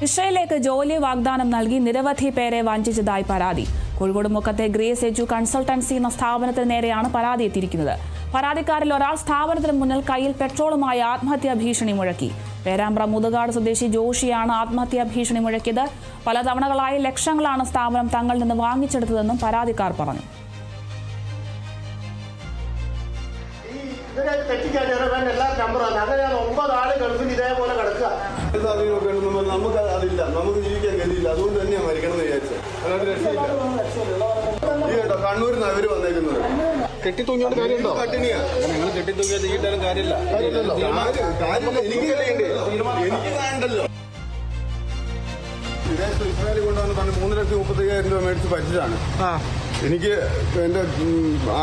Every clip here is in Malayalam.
ഇസ്രയേലിലേക്ക് ജോലി വാഗ്ദാനം നൽകി നിരവധി പേരെ വഞ്ചിച്ചതായി പരാതി. കോഴിക്കോട് മുക്കത്തെ ഗ്രേസ് എജു കൺസൾട്ടൻസി എന്ന സ്ഥാപനത്തിന് നേരെയാണ് പരാതി എത്തിയിരിക്കുന്നത്. പരാതിക്കാരിൽ ഒരാൾ സ്ഥാപനത്തിന് മുന്നിൽ കയ്യിൽ പെട്രോളുമായി ആത്മഹത്യാ ഭീഷണി മുഴക്കി. പേരാമ്പ്ര മുതുകാട് സ്വദേശി ജോഷിയാണ് ആത്മഹത്യാ ഭീഷണി മുഴക്കിയത്. പല തവണകളായി ലക്ഷങ്ങളാണ് സ്ഥാപനം തങ്ങളിൽ നിന്ന് വാങ്ങിച്ചെടുത്തതെന്നും പരാതിക്കാർ പറഞ്ഞു. എല്ലാ നമ്പറാണ്. അങ്ങനെയാണ് 9 ആള് ഗൾഫിൽ ഇതേപോലെ കിടക്കുക. നമുക്ക് അതില്ല, നമുക്ക് ജീവിക്കാൻ കഴിയില്ല. അതുകൊണ്ട് തന്നെയാണ് മരിക്കണം എന്ന് വിചാരിച്ചത്. അല്ലാതെ രക്ഷയില്ല. ഈ കേട്ടോ കണ്ണൂരിൽ നിന്ന് അവര് വന്നേക്കുന്നത് കെട്ടിത്തൂങ്ങിയോണ്ട് കാര്യമുണ്ടോ? പട്ടിണിയാ. നിങ്ങൾ കെട്ടിത്തൂങ്ങിയാൽ തീയിട്ടാലും കാര്യമില്ല. എനിക്ക് എനിക്ക് കാണണ്ടല്ലോ. വിദേശത്ത് ഇസ്രായേലിൽ കൊണ്ടുവന്ന് പറഞ്ഞ് 3,35,000 രൂപ മേടിച്ച് പറ്റിച്ചാണ്. എനിക്ക് എന്റെ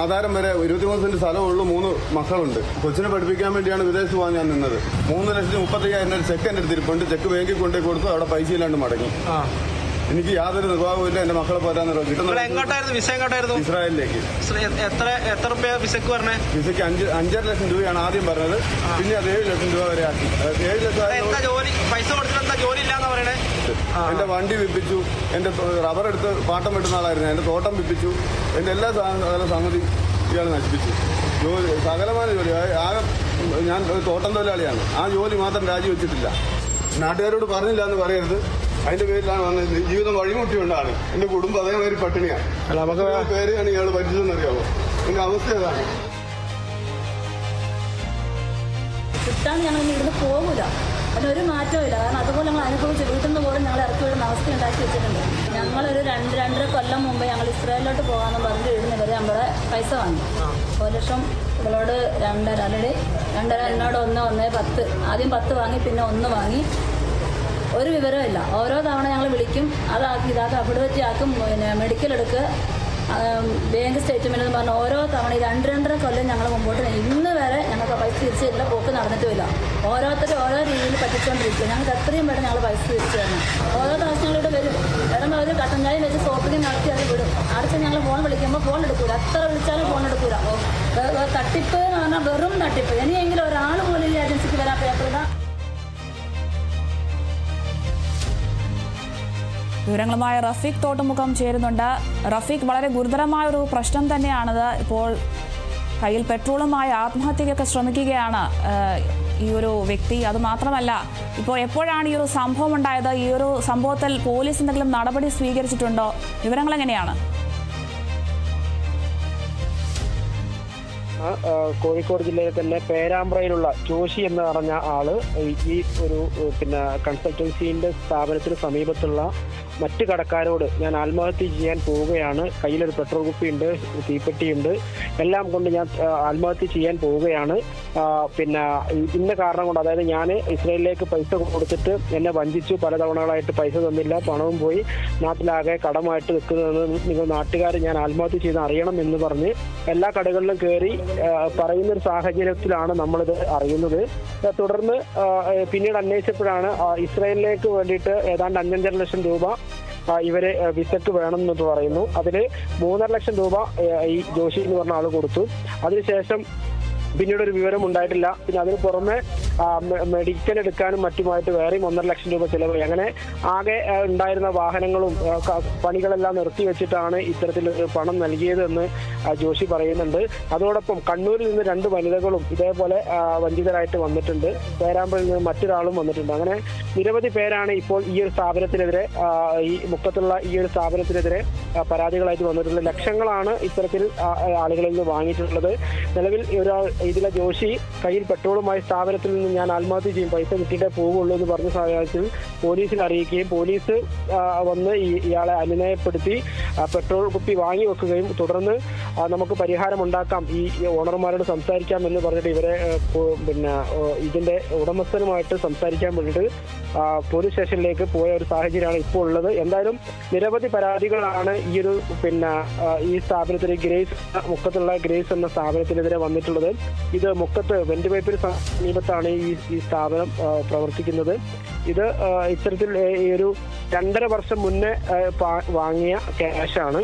ആധാരം വരെ 23 സെന്റ് സ്ഥലമുള്ളൂ, 3 മക്കളുണ്ട്. കൊച്ചിനെ പഠിപ്പിക്കാൻ വേണ്ടിയാണ് വിദേശത്ത് പോകാൻ ഞാൻ നിന്നത്. 3,35,000 ചെക്ക് എന്റെ അടുത്തിരിപ്പുണ്ട്. ചെക്ക് ബാങ്കിൽ കൊണ്ടുപോയി കൊടുത്തു. അവിടെ പൈസ ഇല്ലാണ്ട് മടങ്ങി. എനിക്ക് യാതൊരു നിർവാഹവും ഇല്ല. എന്റെ മക്കളെ പോരാന്ന് എങ്ങോട്ടായിരുന്നു വിസ? എങ്ങോട്ടായിരുന്നു? ഇസ്രായേലിലേക്ക്. എത്ര രൂപ വിസക്ക് പറഞ്ഞേ? വിസയ്ക്ക് 5.5 ലക്ഷം രൂപയാണ് ആദ്യം പറഞ്ഞത്. പിന്നെ അത് 7 ലക്ഷം രൂപ വരെ ആക്കി. 7 ലക്ഷം പൈസ കൊടുത്തിട്ട് ജോലി ഇല്ലാന്ന് പറയണേ. എന്റെ വണ്ടി വിപ്പിച്ചു. എന്റെ റബ്ബർ എടുത്ത് പാട്ടം വെട്ടുന്ന ആളായിരുന്നു. എന്റെ തോട്ടം വിപ്പിച്ചു. എന്റെ എല്ലാ സംഗതി ഇയാൾ നശിപ്പിച്ചു. ജോലി സകലമായ ജോലി. ആകെ ഞാൻ തോട്ടം തൊഴിലാളിയാണ്. ആ ജോലി മാത്രം രാജിവെച്ചിട്ടില്ല. നാട്ടുകാരോട് പറഞ്ഞില്ല എന്ന് പറയരുത്. അതിന്റെ പേരിലാണ് വന്നത്. ജീവിതം വഴിമുട്ടിയുണ്ടാണ്. എന്റെ കുടുംബം അതേമാതിരി പട്ടിണിയാണ്. നമുക്ക് പേരെയാണ് ഇയാൾ പറ്റിച്ചതെന്നറിയാമോ? എന്റെ അവസ്ഥ ഏതാണ്? കിട്ടാൻ ഞങ്ങൾ ഇവിടുന്ന് പോകൂല. അതിനൊരു മാറ്റവും ഇല്ല. കാരണം അതുപോലെ ഞങ്ങൾ അനുഭവിച്ച് വീട്ടിൽ നിന്ന് പോലും ഞങ്ങൾ ഇറക്കി വിടുന്ന അവസ്ഥ ഉണ്ടാക്കി വെച്ചിട്ടുണ്ട്. ഞങ്ങളൊരു 2-2.5 കൊല്ലം മുമ്പ് ഞങ്ങൾ ഇസ്രായേലിലോട്ട് പോകാമെന്ന് പറഞ്ഞ് എഴുതുന്നവരെ നമ്മുടെ പൈസ വാങ്ങി. 1 ലക്ഷം ഇവളോട് 2.5 അല്ലെങ്കിൽ 2.5 എന്നോട് 1.10. ആദ്യം 10 വാങ്ങി, പിന്നെ 1 വാങ്ങി. ഒരു വിവരമില്ല. ഓരോ തവണ ഞങ്ങൾ വിളിക്കും, അതാക്കി ഇതാക്കി അവിടെ വെച്ച് ആക്കും, പിന്നെ മെഡിക്കൽ എടുക്കുക, ബാങ്ക് സ്റ്റേറ്റ്മെന്റ് എന്ന് പറഞ്ഞാൽ ഓരോ തവണ 2-2.5 കൊല്ലം ഞങ്ങൾ മുമ്പോട്ട് ഇന്ന് വരെ ഞങ്ങൾക്ക് പൈസ തിരിച്ചില്ല. പോക്ക് നടന്നിട്ടുമില്ല. ഓരോരുത്തരും ഓരോ രീതിയിൽ പറ്റിച്ചുകൊണ്ടിരിക്കുക. ഞങ്ങൾക്ക് എത്രയും വേണം ഞങ്ങൾ പൈസ തിരിച്ചു തരണം. ഓരോ ദിവസം ഞങ്ങളിവിടെ വരും. ഇടം ഒരു കട്ടൻ ചായ വെച്ച് സോപ്പിങ് നടത്തി അത് വിടും. അടുത്ത് ഞങ്ങൾ ഫോൺ വിളിക്കുമ്പോൾ ഫോൺ എടുക്കൂല. എത്ര വിളിച്ചാലും ഫോൺ എടുക്കൂല. തട്ടിപ്പ് എന്ന് പറഞ്ഞാൽ വെറും തട്ടിപ്പ്. ഇനിയെങ്കിലും ഒരാൾ പോലും ഈ ഏജൻസിക്ക് വരാൻ പേപ്പറില്ല. വിവരങ്ങളുമായി റഫീഖ് തോട്ടുമുഖം ചേരുന്നുണ്ട്. റഫീഖ്, വളരെ ഗുരുതരമായ ഒരു പ്രശ്നം തന്നെയാണത്. ഇപ്പോൾ കയ്യിൽ പെട്രോളുമായി ആത്മഹത്യക്കൊക്കെ ശ്രമിക്കുകയാണ് ഈ ഒരു വ്യക്തി. അതുമാത്രമല്ല, ഇപ്പോൾ എപ്പോഴാണ് ഈ ഒരു സംഭവം ഉണ്ടായത്? ഈ ഒരു സംഭവത്തിൽ പോലീസ് എന്തെങ്കിലും നടപടി സ്വീകരിച്ചിട്ടുണ്ടോ? വിവരങ്ങൾ എങ്ങനെയാണ്? കോഴിക്കോട് ജില്ലയിൽ തന്നെ പേരാമ്പ്രയിലുള്ള ജോഷി എന്ന് പറഞ്ഞ ആള് ഈ ഒരു കൺസൾട്ടൻസിന്റെ സ്ഥാപനത്തിന് സമീപത്തുള്ള മറ്റു കടക്കാരോട് ഞാൻ ആത്മഹത്യ ചെയ്യാൻ പോവുകയാണ്, കയ്യിലൊരു പെട്രോൾ കുപ്പിയുണ്ട്, തീപ്പെട്ടിയുണ്ട്, എല്ലാം കൊണ്ട് ഞാൻ ആത്മഹത്യ ചെയ്യാൻ പോവുകയാണ്. ഇന്ന കാരണം കൊണ്ട്, അതായത് ഞാൻ ഇസ്രായേലിലേക്ക് പൈസ കൊടുത്തിട്ട് എന്നെ വഞ്ചിച്ചു, പല തവണകളായിട്ട് പൈസ തന്നില്ല, പണവും പോയി, നാട്ടിലാകെ കടമായിട്ട് നിൽക്കുന്നതെന്ന് നിങ്ങൾ നാട്ടുകാർ ഞാൻ ആത്മഹത്യ ചെയ്ത് അറിയണം എന്ന് പറഞ്ഞ് എല്ലാ കടകളിലും കയറി പറയുന്നൊരു സാഹചര്യത്തിലാണ് നമ്മളിത് അറിയുന്നത്. തുടർന്ന് പിന്നീട് അന്വേഷിച്ചപ്പോഴാണ് ഇസ്രായേലിലേക്ക് വേണ്ടിയിട്ട് ഏതാണ്ട് 5.5 ലക്ഷം രൂപ ഇവര് വിസക്ക് വേണമെന്ന് പറയുന്നു. അതിൽ 3.5 ലക്ഷം രൂപ ഈ ജോഷി എന്ന് പറഞ്ഞ ആള് കൊടുത്തു. അതിനുശേഷം പിന്നീട് ഒരു വിവരം ഉണ്ടായിട്ടില്ല. പിന്നെ അതിന് പുറമെ മെഡിക്കൽ എടുക്കാനും മറ്റുമായിട്ട് വേറെയും 1.5 ലക്ഷം രൂപ ചിലവ്. അങ്ങനെ ആകെ ഉണ്ടായിരുന്ന വാഹനങ്ങളും പണികളെല്ലാം നിർത്തിവെച്ചിട്ടാണ് ഇത്തരത്തിലൊരു പണം നൽകിയതെന്ന് ജോഷി പറയുന്നുണ്ട്. അതോടൊപ്പം കണ്ണൂരിൽ നിന്ന് 2 വനിതകളും ഇതേപോലെ വഞ്ചിതരായിട്ട് വന്നിട്ടുണ്ട്. പേരാമ്പ്രയിൽ നിന്ന് മറ്റൊരാളും വന്നിട്ടുണ്ട്. അങ്ങനെ നിരവധി പേരാണ് ഇപ്പോൾ ഈ ഒരു സ്ഥാപനത്തിനെതിരെ, ഈ മുക്കത്തുള്ള ഈ ഒരു സ്ഥാപനത്തിനെതിരെ പരാതികളായിട്ട് വന്നിട്ടുള്ളത്. ലക്ഷങ്ങളാണ് ഇത്തരത്തിൽ ആളുകളിൽ നിന്ന് വാങ്ങിയിട്ടുള്ളത്. നിലവിൽ ഇതിലെ ജോഷി കയ്യിൽ പെട്രോളുമായി സ്ഥാപനത്തിൽ നിന്ന് ഞാൻ ആത്മഹത്യ ചെയ്യും, പൈസ കിട്ടിയിട്ടേ പോകുള്ളൂ എന്ന് പറഞ്ഞ സാഹചര്യത്തിൽ പോലീസിൽ അറിയിക്കുകയും പോലീസ് വന്ന് ഇയാളെ അനുനയപ്പെടുത്തി പെട്രോൾ കുപ്പി വാങ്ങി വെക്കുകയും തുടർന്ന് നമുക്ക് പരിഹാരം ഉണ്ടാക്കാം, ഈ ഓണർമാരോട് സംസാരിക്കാം എന്ന് പറഞ്ഞിട്ട് ഇവരെ ഇതിന്റെ ഉടമസ്ഥനുമായിട്ട് സംസാരിക്കാൻ വേണ്ടിയിട്ട് പോലീസ് സ്റ്റേഷനിലേക്ക് പോയ ഒരു സാഹചര്യമാണ് ഇപ്പോൾ ഉള്ളത്. എന്തായാലും നിരവധി പരാതികളാണ് ഈ സ്ഥാപനത്തിന് മുക്കത്തുള്ള ഗ്രേസ് എന്ന സ്ഥാപനത്തിനെതിരെ വന്നിട്ടുള്ളത്. ഇത് മുക്കത്ത് വെന്റുപൈപ്പിന് സമീപത്താണ് ഈ സ്ഥാപനം പ്രവർത്തിക്കുന്നത്. ഇത് ഇത്തരത്തിൽ ഈ ഒരു 2.5 വർഷം മുന്നേ വാങ്ങിയ ക്യാഷാണ്.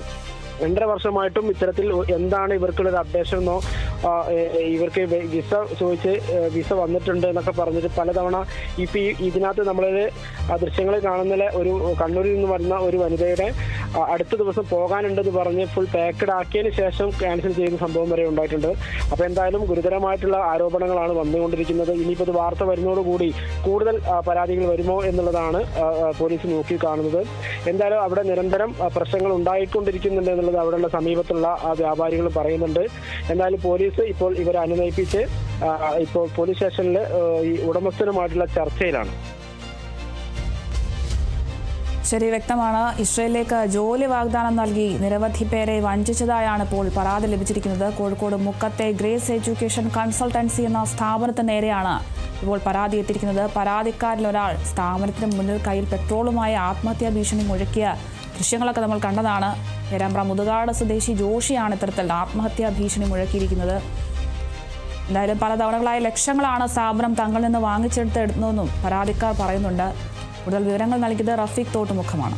2.5 വർഷമായിട്ടും ഇത്തരത്തിൽ എന്താണ് ഇവർക്കുള്ളൊരു അപ്ഡേഷൻ എന്നോ ഇവർക്ക് വിസ ചോദിച്ച് വിസ വന്നിട്ടുണ്ട് എന്നൊക്കെ പറഞ്ഞിട്ട് പലതവണ ഇപ്പം ഇതിനകത്ത് നമ്മളൊരു ദൃശ്യങ്ങൾ കാണുന്ന ഒരു കണ്ണൂരിൽ നിന്ന് വരുന്ന ഒരു വനിതയുടെ അടുത്ത ദിവസം പോകാനുണ്ടെന്ന് പറഞ്ഞ് ഫുൾ പാക്കഡ് ആക്കിയതിന് ശേഷം ക്യാൻസൽ ചെയ്യുന്ന സംഭവം വരെ ഉണ്ടായിട്ടുണ്ട്. അപ്പോൾ എന്തായാലും ഗുരുതരമായിട്ടുള്ള ആരോപണങ്ങളാണ് വന്നുകൊണ്ടിരിക്കുന്നത്. ഇനിയിപ്പോൾ ഇത് വാർത്ത വരുന്നതോടുകൂടി കൂടുതൽ പരാതികൾ വരുമോ എന്നുള്ളതാണ് പോലീസ് നോക്കി കാണുന്നത്. എന്തായാലും അവിടെ നിരന്തരം പ്രശ്നങ്ങൾ ഉണ്ടായിക്കൊണ്ടിരിക്കുന്നുണ്ട് എന്നുള്ളത് അവിടെയുള്ള സമീപത്തുള്ള വ്യാപാരികൾ പറയുന്നുണ്ട്. എന്തായാലും പോലീസ് ഇപ്പോൾ ഇവരെ അനുനയിപ്പിച്ച് ഇപ്പോൾ പോലീസ് സ്റ്റേഷനിൽ ഈ ഉടമസ്ഥനുമായിട്ടുള്ള ചർച്ചയിലാണ്. ശരി, വ്യക്തമാണ്. ഇസ്രയേലിലേക്ക് ജോലി വാഗ്ദാനം നൽകി നിരവധി പേരെ വഞ്ചിച്ചതായാണ് ഇപ്പോൾ പരാതി ലഭിച്ചിരിക്കുന്നത്. കോഴിക്കോട് മുക്കത്തെ ഗ്രേസ് എഡ്യൂക്കേഷൻ കൺസൾട്ടൻസി എന്ന സ്ഥാപനത്തിന് നേരെയാണ് ഇപ്പോൾ പരാതി എത്തിയിരിക്കുന്നത്. പരാതിക്കാരിൽ ഒരാൾ സ്ഥാപനത്തിന് മുന്നിൽ കയ്യിൽ പെട്രോളുമായി ആത്മഹത്യാ ഭീഷണി മുഴക്കിയ ദൃശ്യങ്ങളൊക്കെ നമ്മൾ കണ്ടതാണ്. പേരാമ്പ്ര മുതുകാട് സ്വദേശി ജോഷിയാണ് ഇത്തരത്തിൽ ആത്മഹത്യാ ഭീഷണി മുഴക്കിയിരിക്കുന്നത്. എന്തായാലും പല തവണകളായി ലക്ഷങ്ങളാണ് സ്ഥാപനം തങ്ങളിൽ നിന്ന് വാങ്ങിച്ചെടുത്തെടുത്തതെന്നും പരാതിക്കാർ പറയുന്നുണ്ട്. കൂടുതൽ വിവരങ്ങൾ നൽകിയത് റഫീഖ് തോട്ടുമുഖമാണ്.